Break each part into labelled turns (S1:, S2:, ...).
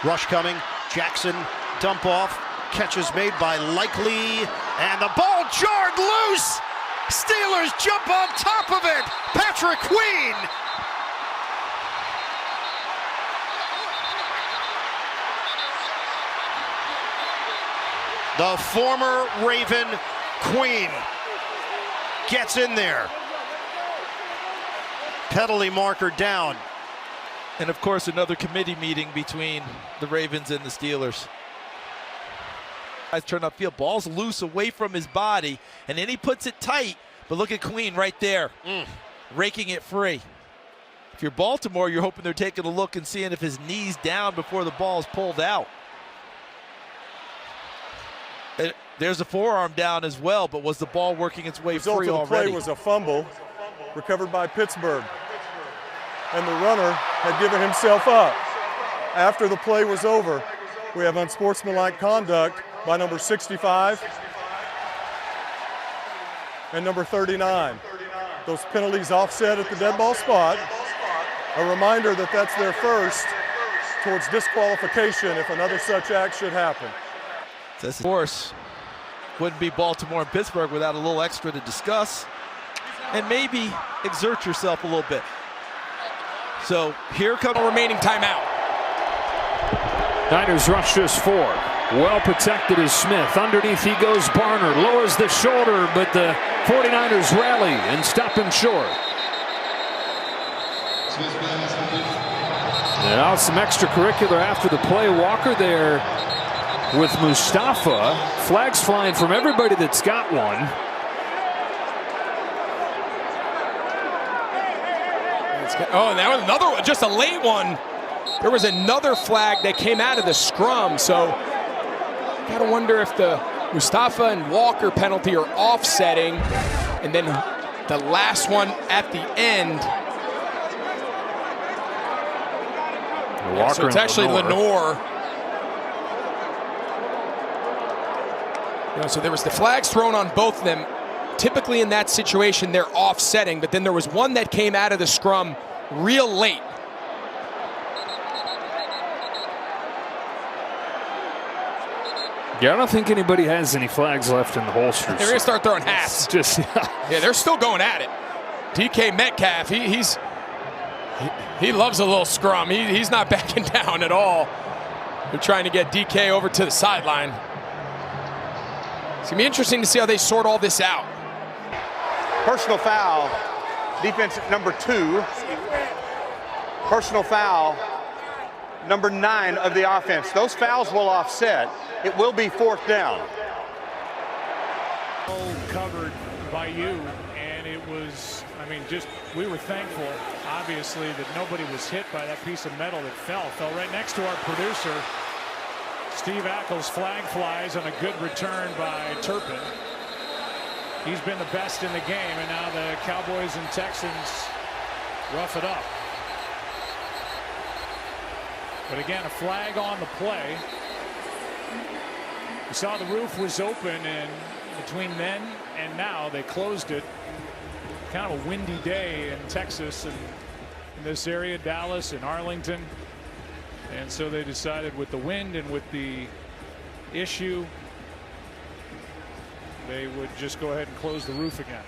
S1: Rush coming. Jackson, dump off. Catch is made by Likely, and the ball jarred loose. Steelers jump on top of it. Patrick Queen. The former Raven Queen gets in there. Penalty marker down.
S2: And of course, another committee meeting between the Ravens and the Steelers. Guys turn upfield, ball's loose away from his body, and then he puts it tight. But look at Queen right there, raking it free. If you're Baltimore, you're hoping they're taking a look and seeing if his knee's down before the ball is pulled out. There's a forearm down as well, but was the ball working its way free already?
S3: The result of the play was a fumble recovered by Pittsburgh, and the runner had given himself up. After the play was over, we have unsportsmanlike conduct by number 65 and number 39. Those penalties offset at the dead ball spot. A reminder that that's their first towards disqualification if another such act should happen.
S2: Of course, wouldn't be Baltimore and Pittsburgh without a little extra to discuss and maybe exert yourself a little bit. So here comes
S4: a remaining timeout.
S5: Niners rush just 4. Well protected is Smith. Underneath he goes Barner. Lowers the shoulder, but the 49ers rally and stop him short. Now some extracurricular after the play. Walker there with Mustafa. Flags flying from everybody that's got one.
S4: Oh, and that was another one, just a late one. There was another flag that came out of the scrum, so gotta wonder if the Mustafa and Walker penalty are offsetting, and then the last one at the end.
S5: Walker,
S4: so it's actually Lenore. So there was the flags thrown on both of them. Typically in that situation, they're offsetting, but then there was one that came out of the scrum real late.
S5: Yeah, I don't think anybody has any flags left in the holsters.
S4: They're going to start throwing hats. Yeah, they're still going at it. DK Metcalf, he loves a little scrum. He's not backing down at all. They're trying to get DK over to the sideline. It's going to be interesting to see how they sort all this out.
S6: Personal foul, defense number 2. Personal foul, number 9 of the offense. Those fouls will offset. It will be 4th down.
S7: Covered by you, and it was, I mean, we were thankful, obviously, that nobody was hit by that piece of metal that fell right next to our producer. Steve Ackles' flag flies on a good return by Turpin. He's been the best in the game, and now the Cowboys and Texans rough it up. But again, a flag on the play. We saw the roof was open, and between then and now, they closed it. Kind of a windy day in Texas and in this area, Dallas and Arlington. And so they decided with the wind and with the issue, they would just go ahead and close the roof again.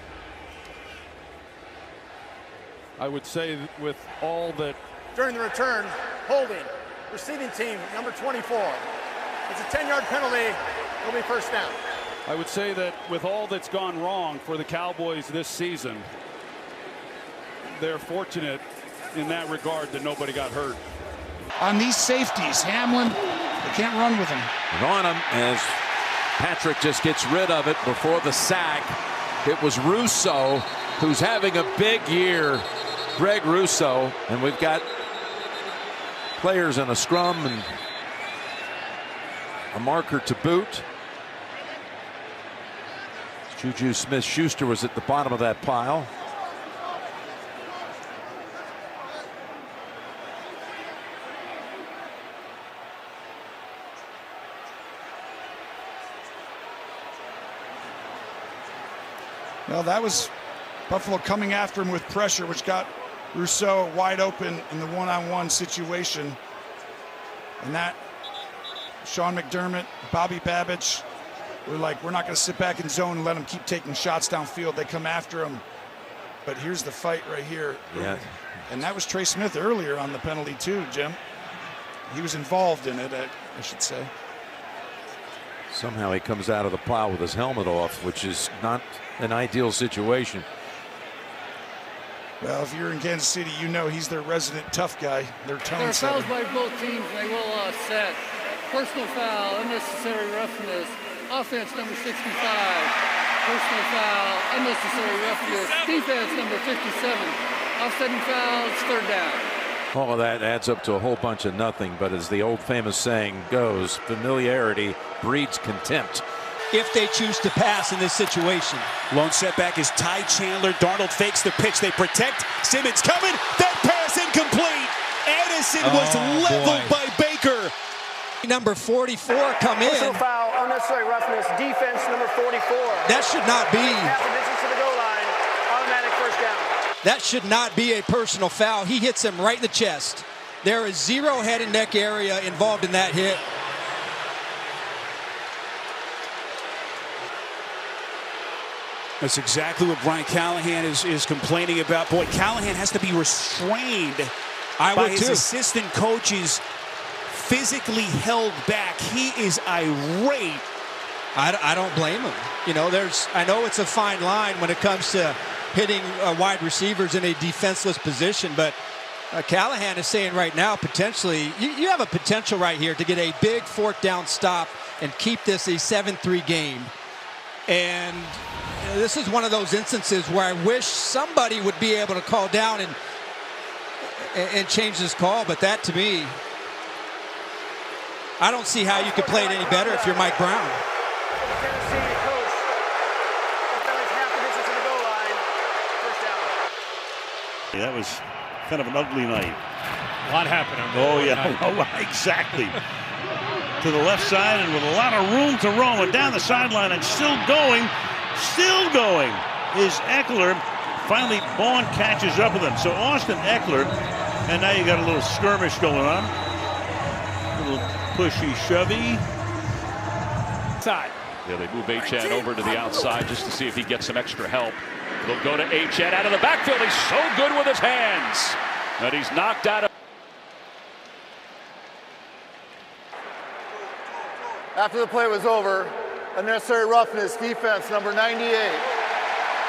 S8: I would say with all that.
S9: During the return, holding, receiving team, number 24. It's a 10-yard penalty. It'll be 1st down.
S8: I would say that with all that's gone wrong for the Cowboys this season, they're fortunate in that regard that nobody got hurt.
S10: On these safeties, Hamlin, they can't run with him.
S11: On him as Patrick just gets rid of it before the sack. It was Russo who's having a big year, Greg Russo, and we've got players in a scrum and a marker to boot. Juju Smith-Schuster was at the bottom of that pile.
S10: Well, that was Buffalo coming after him with pressure, which got Rousseau wide open in the one-on-one situation. And that, Sean McDermott, Bobby Babbage, we're like, we're not going to sit back in zone and let them keep taking shots downfield. They come after him. But here's the fight right here.
S11: Yeah.
S10: And that was Trey Smith earlier on the penalty too, Jim. He was involved in it, I should say.
S11: Somehow he comes out of the pile with his helmet off, which is not an ideal situation.
S10: Well, if you're in Kansas City, you know he's their resident tough guy. Their tone
S12: There are
S10: setter.
S12: fouls by both teams. They will set. Personal foul, unnecessary roughness. Offense number 65. Personal foul, unnecessary roughness. Defense number 57. Offsetting fouls, third down.
S11: All of that adds up to a whole bunch of nothing, but as the old famous saying goes, familiarity breeds contempt.
S13: If they choose to pass in this situation.
S14: Lone setback is Ty Chandler. Darnold fakes the pitch. They protect. Simmons coming. That pass incomplete. Addison was leveled by Baker.
S13: Number 44 come in.
S9: Personal foul, unnecessary roughness, defense number 44.
S13: That should not be.
S9: Half a distance to the goal line, automatic first down.
S13: That should not be a personal foul. He hits him right in the chest. There is zero head and neck area involved in that hit.
S14: That's exactly what Brian Callahan is complaining about. Boy, Callahan has to be restrained by his assistant coaches, physically held back. He is irate.
S13: I don't blame him. You know, I know it's a fine line when it comes to hitting wide receivers in a defenseless position, but Callahan is saying right now, potentially, you have a potential right here to get a big fourth down stop and keep this a 7-3 game. And this is one of those instances where I wish somebody would be able to call down and change this call, but that to me, I don't see how you could play it any better if you're Mike Brown.
S15: That was kind of an ugly night.
S7: A lot happened on
S15: Oh, yeah, exactly. To the left side and with a lot of room to roam and down the sideline and still going is Eckler. Finally, Vaughn catches up with him. So Austin Eckler, and now you got a little skirmish going on. A little pushy shovey.
S7: Side.
S16: Yeah, they move Achad over to the outside just to see if he gets some extra help. They'll go to Achad out of the backfield. He's so good with his hands that he's knocked out of.
S9: After the play was over, unnecessary roughness, defense number 98.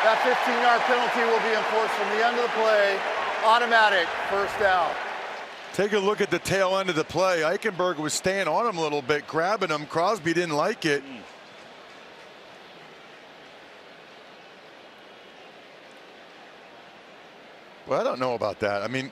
S9: That 15-yard penalty will be enforced from the end of the play. Automatic first down.
S3: Take a look at the tail end of the play. Eichenberg was staying on him a little bit, grabbing him. Crosby didn't like it. Well, I don't know about that. I mean,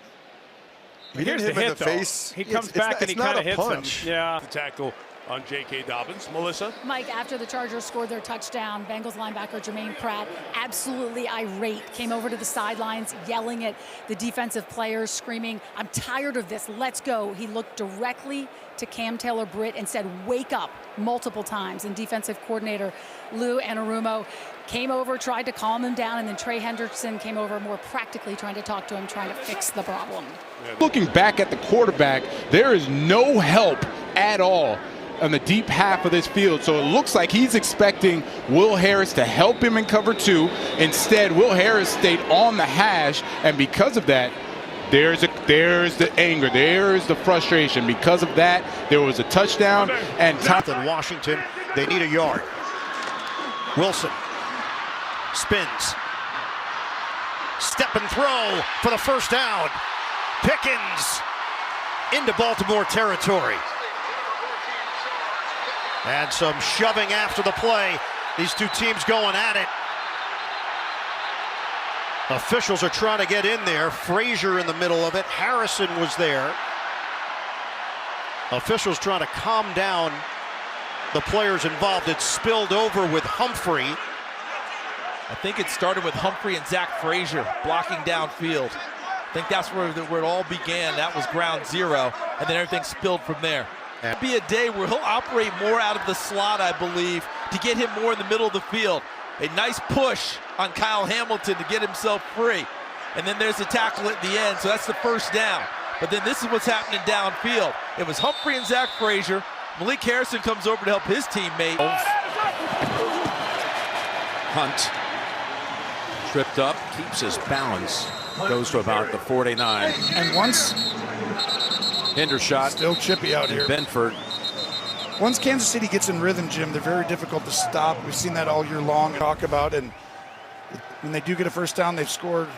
S3: he didn't hit him in the face.
S7: He comes back and he kind of hits him. Yeah.
S8: The tackle on J.K. Dobbins. Melissa?
S17: Mike, after the Chargers scored their touchdown, Bengals linebacker Jermaine Pratt, absolutely irate, came over to the sidelines yelling at the defensive players, screaming, "I'm tired of this, let's go." He looked directly to Cam Taylor-Britt and said, "Wake up," multiple times. And defensive coordinator Lou Anarumo came over, tried to calm him down, and then Trey Hendrickson came over more practically trying to talk to him, trying to fix the problem.
S18: Looking back at the quarterback, there is no help at all on the deep half of this field. So it looks like he's expecting Will Harris to help him in cover two. Instead, Will Harris stayed on the hash, and because of that, there's the anger, there's the frustration. Because of that, there was a touchdown. And
S1: in Washington, they need a yard. Wilson spins. Step and throw for the first down. Pickens into Baltimore territory. And some shoving after the play. These two teams going at it. Officials are trying to get in there. Frazier in the middle of it. Harrison was there. Officials trying to calm down the players involved. It spilled over with Humphrey.
S2: I think it started with Humphrey and Zach Frazier blocking downfield. I think that's where it all began. That was ground zero, and then everything spilled from there. It'll be a day where he'll operate more out of the slot, I believe, to get him more in the middle of the field. A nice push on Kyle Hamilton to get himself free. And then there's a tackle at the end, so that's the first down. But then this is what's happening downfield. It was Humphrey and Zach Frazier. Malik Harrison comes over to help his teammate.
S11: Hunt tripped up, keeps his balance, goes to about the 49.
S10: And once
S11: Hendershot,
S10: still chippy out here.
S11: Benford.
S10: Once Kansas City gets in rhythm, Jim, they're very difficult to stop. We've seen that all year long. Talk about, and when they do get a first down, they've scored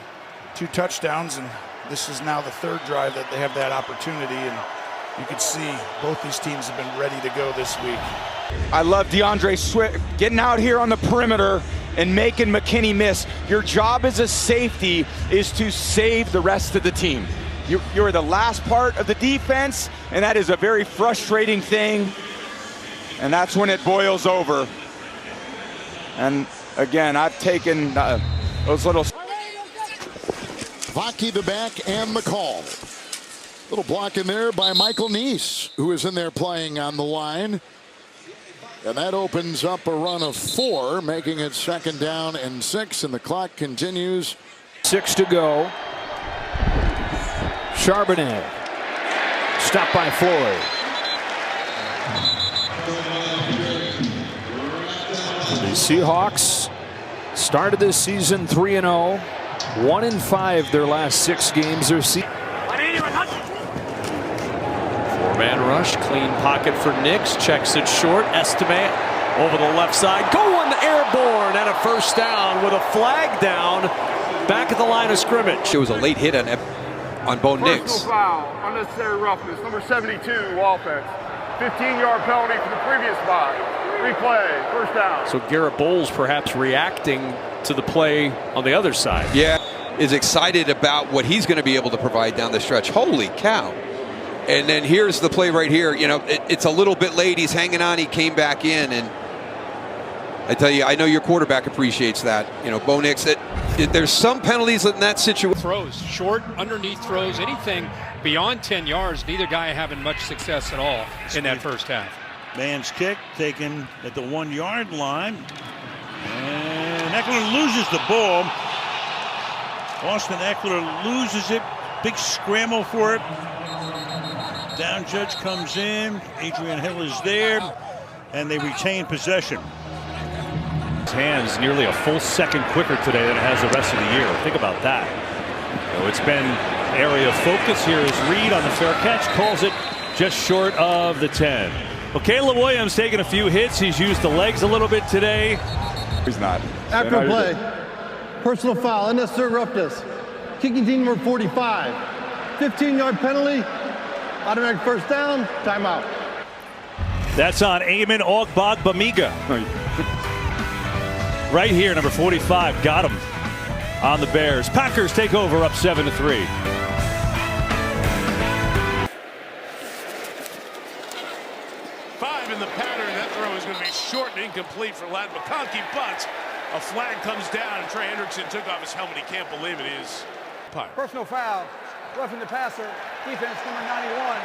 S10: 2 touchdowns, and this is now the 3rd drive that they have that opportunity. And you can see both these teams have been ready to go this week.
S19: I love DeAndre Swift getting out here on the perimeter and making McKinney miss. Your job as a safety is to save the rest of the team. You're the last part of the defense, and that is a very frustrating thing. And that's when it boils over. And again, I've taken those little...
S20: Vaki the back and the call. Little block in there by Michael Neese, who is in there playing on the line. And that opens up a run of 4, making it 2nd down and 6, and the clock continues.
S5: 6 to go. Charbonnet. Stopped by Floyd. The Seahawks started this season 3-0. 1-5 their last 6 games.
S21: Four-man rush, clean pocket for Nix, checks it short. Estime over the left side, going airborne, and a first down with a flag down back at the line of scrimmage.
S22: It was a late hit on Bo Nix.
S23: Personal foul, unnecessary roughness, number 72, offense. 15-yard penalty for the previous spot. Replay, first down.
S21: So Garrett Bowles perhaps reacting to the play on the other side.
S22: Yeah, is excited about what he's going to be able to provide down the stretch. Holy cow. And then here's the play right here. You know, it's a little bit late. He's hanging on. He came back in. And I tell you, I know your quarterback appreciates that. You know, Bo Nix, there's some penalties in that situation.
S24: Throws, short, underneath throws, anything beyond 10 yards. Neither guy having much success at all in that first half.
S15: Man's kick taken at the 1-yard line. And Eckler loses the ball. Austin Eckler loses it. Big scramble for it. Down judge comes in. Adrian Hill is there. And they retain possession.
S25: His hands nearly a full second quicker today than it has the rest of the year. Think about that. So it's been area of focus. Here is Reed on the fair catch. Calls it just short of the 10. Well, Caleb Williams taking a few hits. He's used the legs a little bit today.
S19: He's not.
S9: After play, personal foul, unnecessary roughness. Kicking team number 45. 15-yard penalty. Automatic first down. Timeout.
S25: That's on Eamon Ogbogbamiga. Right here, number 45. Got him on the Bears. Packers take over up 7-3.
S26: In the pattern, that throw is going to be short and incomplete for Ladd McConkey, but a flag comes down and Trey Hendrickson took off his helmet. He can't believe it is.
S27: Personal foul, roughing the passer, defense number 91,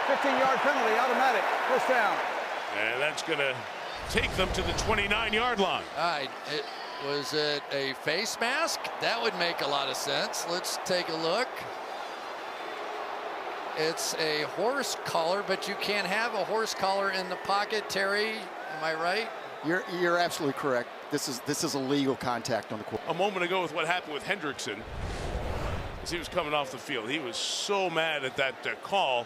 S27: 15-yard penalty, automatic, first down.
S26: And that's going to take them to the 29-yard line.
S28: All right, was it a face mask? That would make a lot of sense. Let's take a look. It's a horse collar, but you can't have a horse collar in the pocket, Terry. Am I right?
S29: You're absolutely correct. This is illegal contact on the court.
S26: A moment ago with what happened with Hendrickson, as he was coming off the field, he was so mad at that call,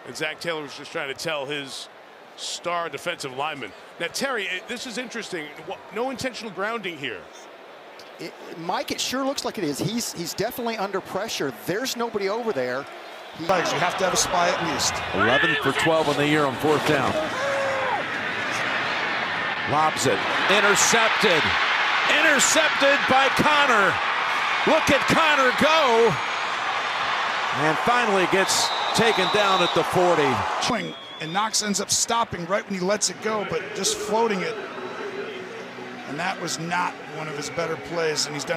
S26: and Zach Taylor was just trying to tell his star defensive lineman. Now, Terry, this is interesting. No intentional grounding here.
S29: Mike, it sure looks like it is. He's definitely under pressure. There's nobody over there.
S10: You have to have a spy at least.
S11: 11 for 12 on the year on 4th down. Lobs it. Intercepted. Intercepted by Connor. Look at Connor go. And finally gets taken down at the 40.
S10: And Knox ends up stopping right when he lets it go, but just floating it. And that was not one of his better plays, and he's done